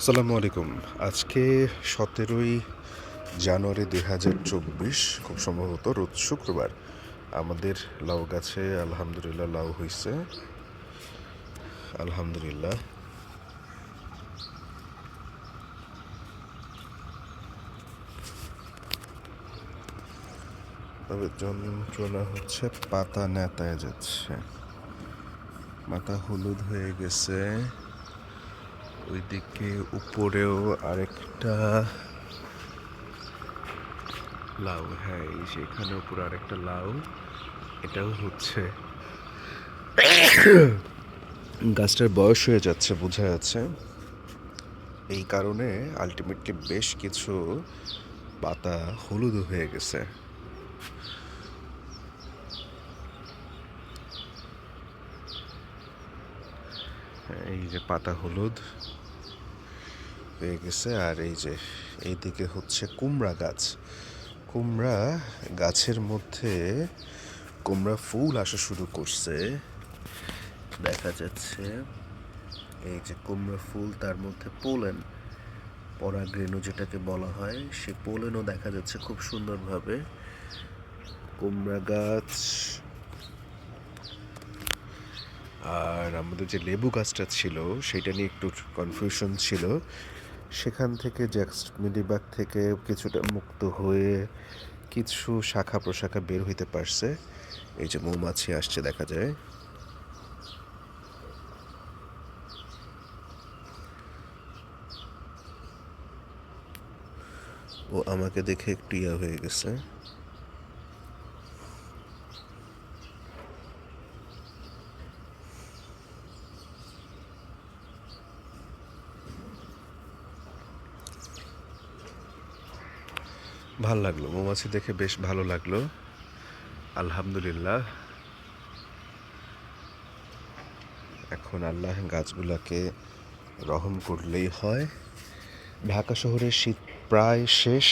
আসসালামু আলাইকুম। আজকে ১৭ই জানুয়ারি ২০২৪, খুব সম্ভবত রোজ শুক্রবার। আমাদের লাউ গাছে আলহামদুলিল্লাহ লাউ হইছে। আলহামদুলিল্লাহ। তবে যন্ত্রণা হচ্ছে পাতা নেতায় যাচ্ছে, মাথা হলুদ হয়ে গেছে। ওইদিকে উপরেও আরেকটা লাউ, হ্যাঁ এই যে এখানে উপরে আরেকটা লাউ, এটাও হচ্ছে। গাছটার বয়স হয়ে যাচ্ছে বোঝা যাচ্ছে। এই কারণে আলটিমেটলি বেশ কিছু পাতা হলুদ হয়ে গেছে। এই যে পাতা হলুদ হয়ে গেছে। আর এই যে এইদিকে হচ্ছে কুমড়া গাছ। কুমড়া গাছের মধ্যে কুমড়া ফুল আসা শুরু করছে, দেখা যাচ্ছে। এই যে কুমড়া ফুল, তার মধ্যে পোলেন, পরাগরেণু যেটাকে বলা হয়, সে পোলেনও দেখা যাচ্ছে খুব সুন্দরভাবে। কুমড়া গাছ। আর আমাদের যে লেবু গাছটা ছিল সেটা নিয়ে একটু কনফিউশন ছিল। সেখান থেকে জ্যাক্স মিলিবাগ থেকে কিছুটা মুক্ত হয়ে কিছু শাখা প্রশাখা বের হইতে পারছে। এই যে মৌমাছি আসছে দেখা যায়। ও আমাকে দেখে একটু ইয়া হয়ে গেছে। ভাল লাগলো, মৌমাছি দেখে বেশ ভালো লাগলো। আলহামদুলিল্লাহ। এখন আল্লাহ গাছগুলাকে রহম করলেই হয়। ঢাকা শহরের শীত প্রায় শেষ।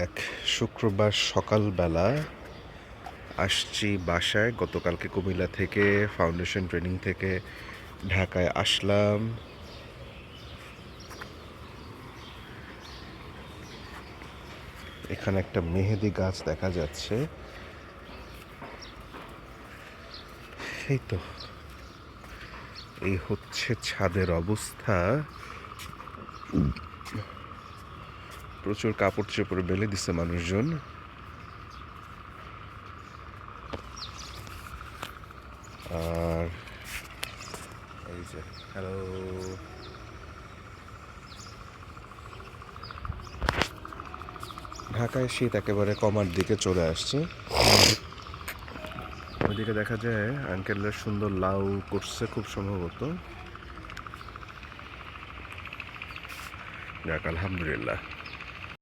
এক শুক্রবার সকালবেলা আসছি বাসায়। গতকালকে কুমিল্লা থেকে ফাউন্ডেশন ট্রেনিং থেকে ঢাকায় আসলাম। এখানে একটা মেহেদি গাছ দেখা যাচ্ছে। এই তো, এই হচ্ছে ছাদের অবস্থা। প্রচুর কাপড় চোপড় মেলে দিছে মানুষজন। আর এই যে হ্যালো, ঢাকায় শীত একেবারে কমার দিকে চলে আসছে। ওইদিকে দেখা যায় আঙ্কেলের সুন্দর লাউ করছে খুব সম্ভবত। যাক আলহামদুলিল্লাহ।